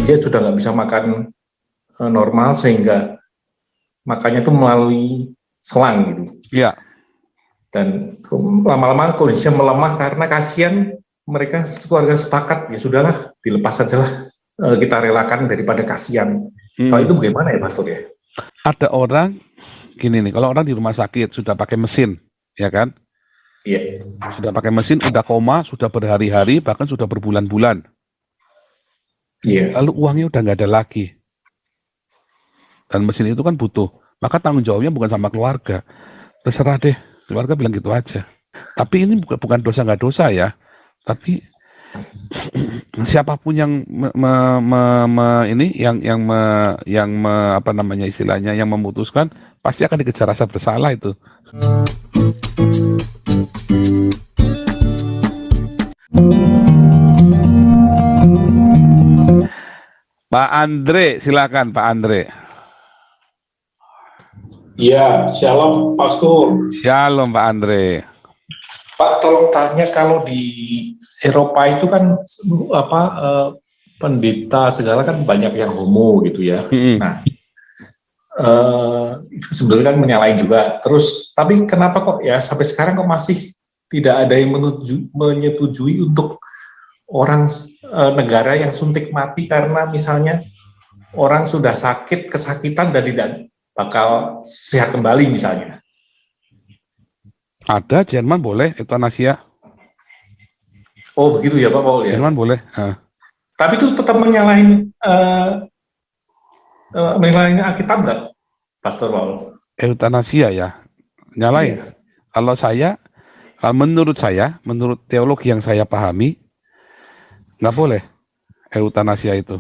Dia sudah nggak bisa makan normal sehingga makannya itu melalui selang gitu. Iya. Dan lama-lama kondisinya melemah karena kasihan mereka keluarga sepakat ya sudahlah dilepas saja lah, kita relakan daripada kasihan. Kalau itu bagaimana ya Pastor ya? Ada orang gini nih, kalau orang di rumah sakit sudah pakai mesin, ya kan? Iya. Sudah pakai mesin, udah koma, sudah berhari-hari, bahkan sudah berbulan-bulan. Iya. Lalu uangnya udah nggak ada lagi. Dan mesin itu kan butuh. Maka tanggung jawabnya bukan sama keluarga. Terserah deh, keluarga bilang gitu aja. Tapi ini bukan dosa nggak dosa ya. Tapi siapapun yang apa namanya istilahnya, yang memutuskan, pasti akan dikejar rasa bersalah itu. Pak Andre, silakan Pak Andre. Iya, shalom Pastor. Shalom Pak Andre. Pak, tolong tanya, kalau di Eropa itu kan pendeta segala kan banyak yang homo gitu ya. Nah, itu sebenarnya kan menyalahin juga. Terus, tapi kenapa kok ya sampai sekarang kok masih tidak ada yang menyetujui untuk orang negara yang suntik mati karena misalnya orang sudah sakit, kesakitan dan tidak bakal sehat kembali misalnya. Ada, Jerman boleh eutanasia. Oh begitu ya Pak Paul ya. Jerman boleh. Tapi itu tetap menyalahin Alkitab nggak, Pastor Paul? Eutanasia ya, nyalain. Iya. Kalau menurut teologi yang saya pahami, nggak boleh eutanasia itu.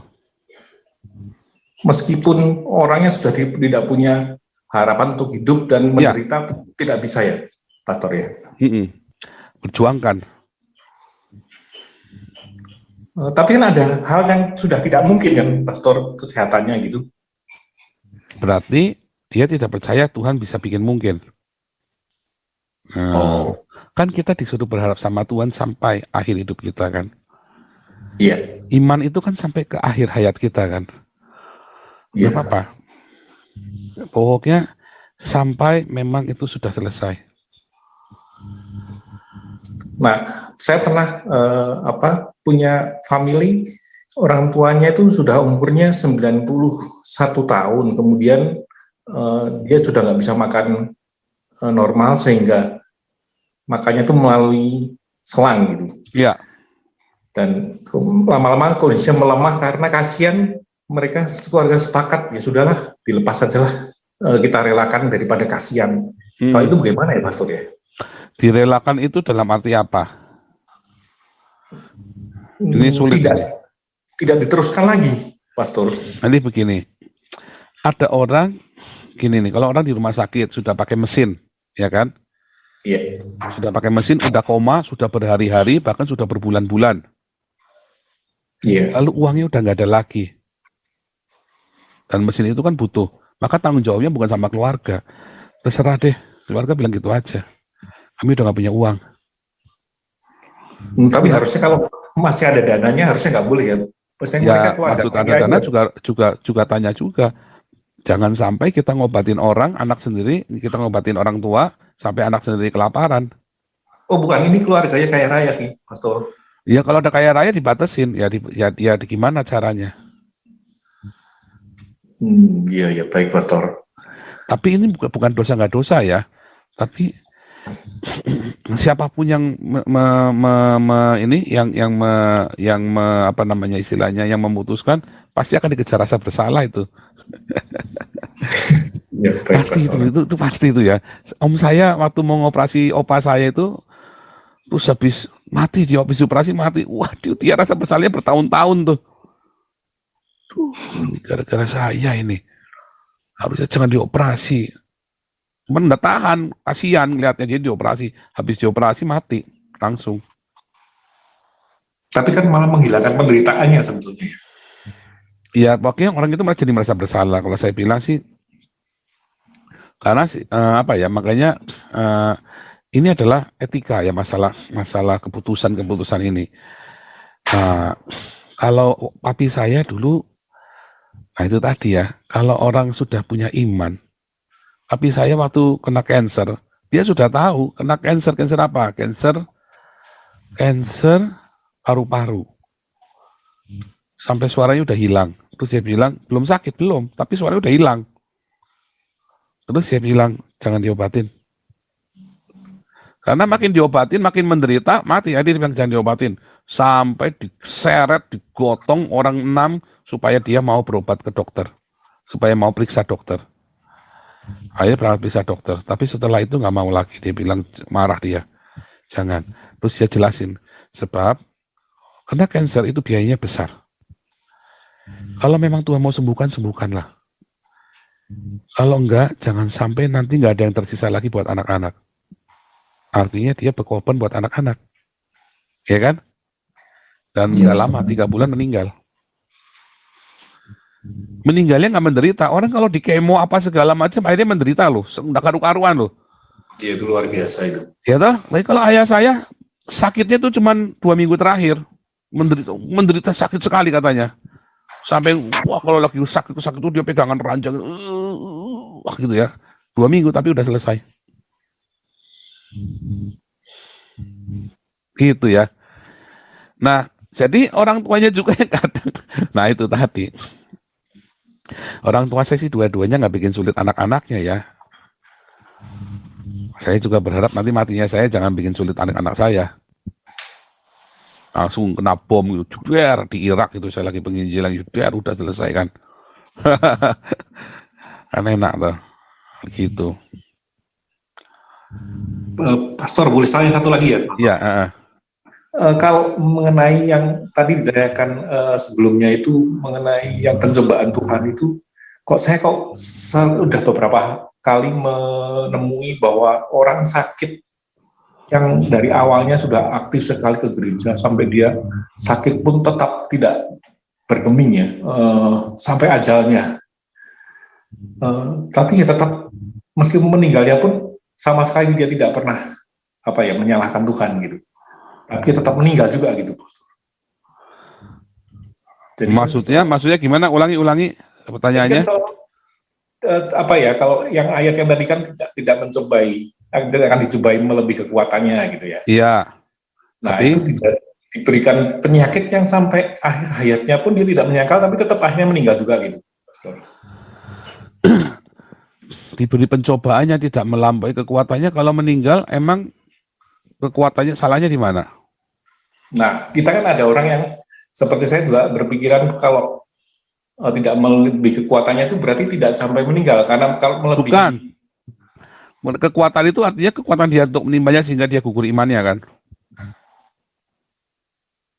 Meskipun orangnya sudah tidak punya harapan untuk hidup dan menderita, tidak bisa ya, Pastor ya? Perjuangkan. Tapi kan ada hal yang sudah tidak mungkin kan, Pastor, kesehatannya gitu. Berarti dia tidak percaya Tuhan bisa bikin mungkin. Kan kita disuruh berharap sama Tuhan sampai akhir hidup kita kan. Iya. Iman itu kan sampai ke akhir hayat kita kan. Gak apa-apa. Pokoknya sampai memang itu sudah selesai. Nah, saya pernah punya family, orang tuanya itu sudah umurnya 91 tahun, kemudian dia sudah nggak bisa makan normal sehingga makannya itu melalui selang gitu. Iya. Dan lama-lama kondisinya melemah karena kasihan mereka keluarga sepakat ya sudahlah dilepas saja lah, kita relakan daripada kasihan. Kalau itu bagaimana ya Pastor ya? Direlakan itu dalam arti apa? Ini sulit. Tidak diteruskan lagi, Pastor. Nanti begini, ada orang gini nih, kalau orang di rumah sakit sudah pakai mesin, ya kan? Iya. Sudah pakai mesin, udah koma, sudah berhari-hari, bahkan sudah berbulan-bulan. Iya. Lalu uangnya udah nggak ada lagi. Dan mesin itu kan butuh. Maka tanggung jawabnya bukan sama keluarga. Terserah deh, keluarga bilang gitu aja. Kami udah nggak punya uang. Tapi harusnya kalau masih ada dananya harusnya nggak boleh ya. Ya, maksud ada dana juga tanya juga. Jangan sampai kita ngobatin orang, anak sendiri, kita ngobatin orang tua, sampai anak sendiri kelaparan. Oh bukan, ini keluarganya kaya raya sih, Pastor. Ya kalau ada kaya raya dibatasin, ya gimana caranya? Iya, baik Pastor. Tapi ini bukan dosa nggak dosa ya. Tapi siapapun yang apa namanya istilahnya, yang memutuskan, pasti akan dikejar rasa bersalah itu. Ya, baik, pasti itu pasti itu ya. Om saya waktu mau ngoperasi opa saya itu, terus habis mati, di habis operasi mati. Waduh, dia rasa bersalahnya bertahun-tahun tuh. Ini gara-gara saya ini. Harusnya jangan dioperasi. Cuman nggak tahan, kasihan ngeliatnya, jadi dioperasi. Habis dioperasi mati, langsung. Tapi kan malah menghilangkan penderitaannya sebetulnya. Ya, pokoknya orang itu malah jadi merasa bersalah. Kalau saya bilang sih, karena makanya ini adalah etika ya, masalah keputusan ini. Kalau papi saya dulu, nah itu tadi ya, kalau orang sudah punya iman, papi saya waktu kena cancer, dia sudah tahu kena cancer apa? Cancer paru-paru. Sampai suaranya udah hilang. Terus dia bilang, belum sakit, belum, tapi suaranya udah hilang. Terus dia bilang, jangan diobatin. Karena makin diobatin, makin menderita, mati. Jadi dia bilang, jangan diobatin. Sampai diseret, digotong orang 6, supaya dia mau berobat ke dokter. Supaya mau periksa dokter. Akhirnya berangkat periksa dokter. Tapi setelah itu nggak mau lagi. Dia bilang, marah dia. Jangan. Terus dia jelasin. Sebab, karena cancer itu biayanya besar. Kalau memang Tuhan mau sembuhkan, sembuhkanlah. Kalau enggak, jangan sampai nanti nggak ada yang tersisa lagi buat anak-anak. Artinya dia berkorban buat anak-anak. Ya kan? Dan nggak lama, 3 bulan meninggal. Meninggalnya nggak menderita. Orang kalau di kemo apa segala macam, akhirnya menderita loh. Nggak karu-karuan loh. Iya, itu luar biasa itu. Ya toh? Tapi kalau ayah saya, sakitnya itu cuma 2 minggu terakhir. Menderita sakit sekali katanya. Sampai, wah kalau lagi sakit itu dia pegangan ranjang. Wah gitu ya. 2 minggu tapi udah selesai. Gitu ya. Nah, jadi orang tuanya juga yang kadang. Nah itu tadi. Orang tua saya sih dua-duanya nggak bikin sulit anak-anaknya ya. Saya juga berharap nanti matinya saya jangan bikin sulit anak-anak saya. Langsung kena bom gitu, juder, di Irak itu saya lagi penginjilan, juder, udah selesai kan. Kan enak tuh. Gitu. Pastor, boleh tanya satu lagi ya? Iya. Kalau mengenai yang tadi ditanyakan sebelumnya itu mengenai yang pencobaan Tuhan itu, saya sudah beberapa kali menemui bahwa orang sakit yang dari awalnya sudah aktif sekali ke gereja sampai dia sakit pun tetap tidak bergeming ya sampai ajalnya. Tapi ya tetap meskipun meninggalnya pun sama sekali dia tidak pernah menyalahkan Tuhan gitu. Tapi tetap meninggal juga gitu, Pastor. Jadi maksudnya gimana? Ulangi pertanyaannya. Kalau yang ayat yang tadi kan tidak mencobai, akan dicobai melebihi kekuatannya gitu ya. Iya. Nah, itu tidak diberikan penyakit yang sampai akhir hayatnya pun dia tidak menyangkal, tapi tetap akhirnya meninggal juga gitu, Pastor. Diberi pencobaan yang tidak melampaui kekuatannya, kalau meninggal emang kekuatannya salahnya di mana? Nah, kita kan ada orang yang seperti saya juga berpikiran kalau tidak melebihi kekuatannya itu berarti tidak sampai meninggal, karena kalau melebihi. Bukan. Kekuatan itu artinya kekuatan dia untuk menimbanya sehingga dia gugur imannya kan.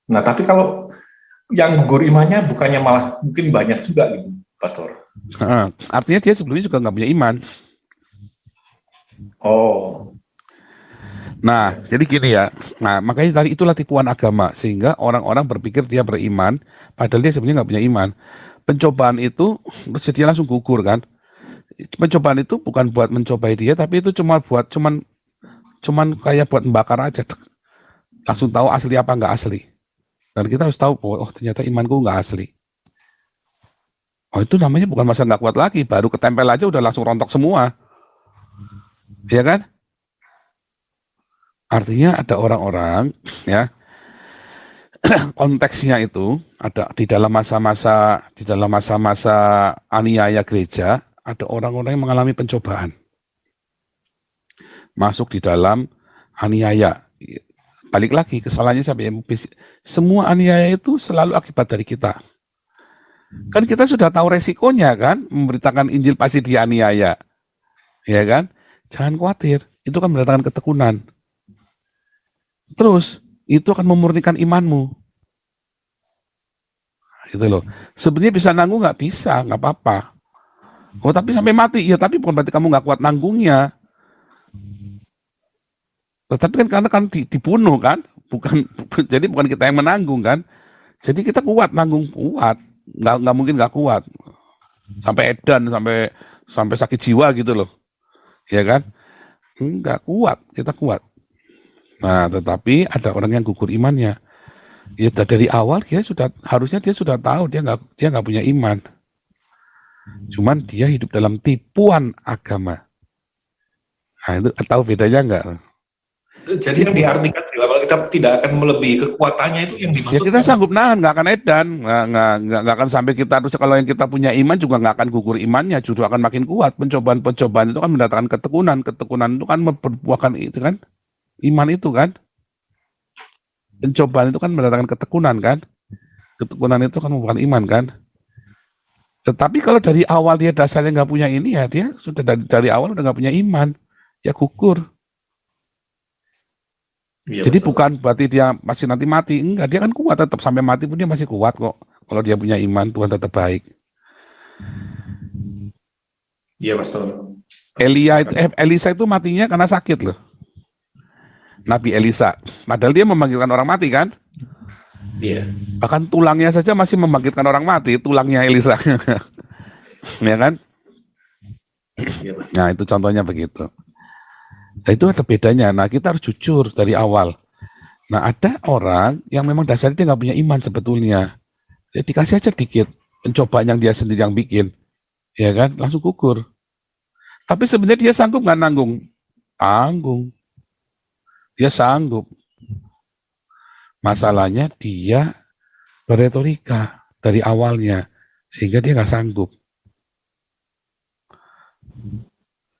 Nah, tapi kalau yang gugur imannya bukannya malah mungkin banyak juga gitu, Pastor. Artinya dia sebelumnya juga nggak punya iman. Oh. Nah, jadi gini ya. Nah, makanya tadi itulah tipuan agama, sehingga orang-orang berpikir dia beriman, padahal dia sebenarnya nggak punya iman. Pencobaan itu terus dia langsung gugur kan. Pencobaan itu bukan buat mencobai dia, tapi itu cuman kayak buat membakar aja. Langsung tahu asli apa nggak asli. Dan kita harus tahu, oh ternyata imanku nggak asli. Oh itu namanya bukan masa nggak kuat lagi, baru ketempel aja udah langsung rontok semua. Ya kan? Artinya ada orang-orang ya, konteksnya itu ada di dalam masa-masa aniaya gereja, ada orang-orang yang mengalami pencobaan. Masuk di dalam aniaya. Balik lagi kesalahannya sampai semua aniaya itu selalu akibat dari kita. Kan kita sudah tahu resikonya kan, memberitakan Injil pasti dianiaya. Ya kan? Jangan khawatir, itu kan mendatangkan ketekunan. Terus itu akan memurnikan imanmu. Gitu loh. Sebenarnya bisa nanggung nggak bisa, nggak apa-apa. Oh tapi sampai mati, ya tapi bukan berarti kamu nggak kuat nanggungnya. Tetapi kan karena kan dibunuh kan, jadi bukan kita yang menanggung kan. Jadi kita kuat, nanggung kuat, nggak mungkin nggak kuat. Sampai edan, sampai sakit jiwa gitu loh, ya kan? Nggak kuat, kita kuat. Nah, tetapi ada orang yang gugur imannya. Ya dari awal harusnya dia sudah tahu dia nggak punya iman. Cuman dia hidup dalam tipuan agama. Nah, itu tahu bedanya nggak? Jadi yang diartikan kalau kita tidak akan melebihi kekuatannya itu yang Ya dimaksud kita sanggup nahan, nggak akan edan, nggak akan sampai kita terus kalau yang kita punya iman juga nggak akan gugur imannya, justru akan makin kuat. Pencobaan-pencobaan itu kan mendatangkan ketekunan itu kan memperbuahkan itu kan, iman itu kan, pencobaan itu kan mendatangkan ketekunan itu kan membuahkan iman kan. Tetapi kalau dari awal dia dasarnya nggak punya ini ya dia sudah dari awal udah nggak punya iman, ya gugur. Iya, Jadi betul. bukan berarti dia masih nanti mati, enggak, dia kan kuat tetap sampai mati pun dia masih kuat kok. Kalau dia punya iman, Tuhan tetap baik. Iya, Pastor. Elisa itu matinya karena sakit loh. Nabi Elisa. Padahal dia membangkitkan orang mati kan? Iya. Bahkan tulangnya saja masih membangkitkan orang mati, tulangnya Elisa. Ya kan? Iya, Pak. Nah, itu contohnya begitu. Nah, itu ada bedanya. Nah, kita harus jujur dari awal. Nah, ada orang yang memang dasarnya dia nggak punya iman sebetulnya. Ya, dikasih aja dikit. Pencobaan yang dia sendiri yang bikin. Ya kan? Langsung gugur. Tapi sebenarnya dia sanggup nggak nanggung? Tanggung. Dia sanggup. Masalahnya dia berretorika dari awalnya. Sehingga dia nggak sanggup.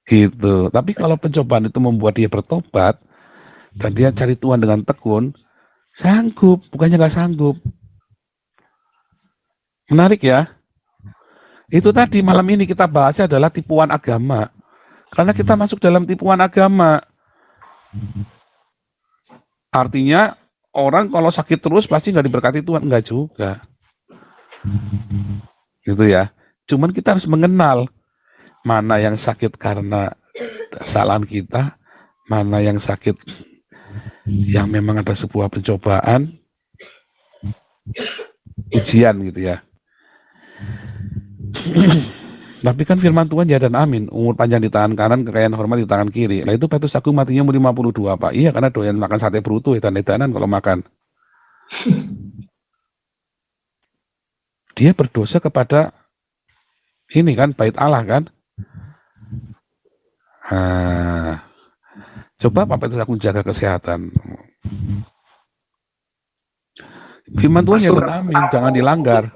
Gitu. Tapi kalau pencobaan itu membuat dia bertobat, dan dia cari Tuhan dengan tekun, sanggup, bukannya nggak sanggup. Menarik ya. Itu tadi malam ini kita bahasnya adalah tipuan agama. Karena kita masuk dalam tipuan agama. Artinya orang kalau sakit terus pasti nggak diberkati Tuhan. Nggak juga. Gitu ya. Cuman kita harus mengenal mana yang sakit karena kesalahan kita, mana yang sakit yang memang ada sebuah pencobaan, ujian gitu ya. Tapi kan firman Tuhan ya dan amin, umur panjang di tangan kanan, kekayaan hormat di tangan kiri. Nah itu Petrus Agung matinya umur 52 Pak. Iya karena doyan makan sate bruto, edan-edanan kalau makan. Dia berdosa kepada ini kan, bait Allah kan. Nah, coba Pak Petrus Agung jaga kesehatan. Firman Tuhan ya dan amin, jangan dilanggar.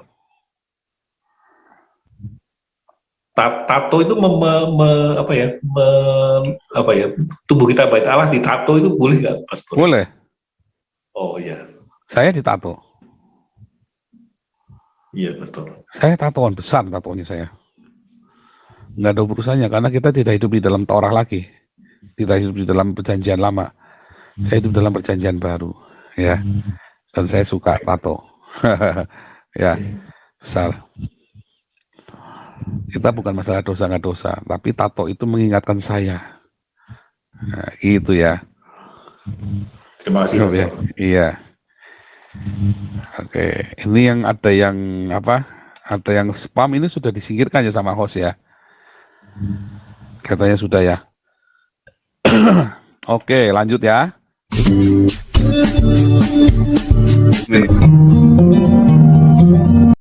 Tato itu tubuh kita bait Allah ditato itu boleh nggak, Pastor? Boleh. Oh iya. Saya ditato. Iya, Pastor. Saya tatoan besar tatonya saya. Nggak ada urusannya karena kita tidak hidup di dalam Taurat lagi. Tidak hidup di dalam perjanjian lama. Saya hidup dalam perjanjian baru. Ya. Dan saya suka tato. Ya. Besar. Kita bukan masalah dosa nggak dosa, tapi tato itu mengingatkan saya. Nah, itu ya. Terima kasih. Ya. Iya. Oke, ini yang ada yang apa? Ada yang spam ini sudah disingkirkan ya sama host ya. Katanya sudah ya. Oke, lanjut ya. Nih.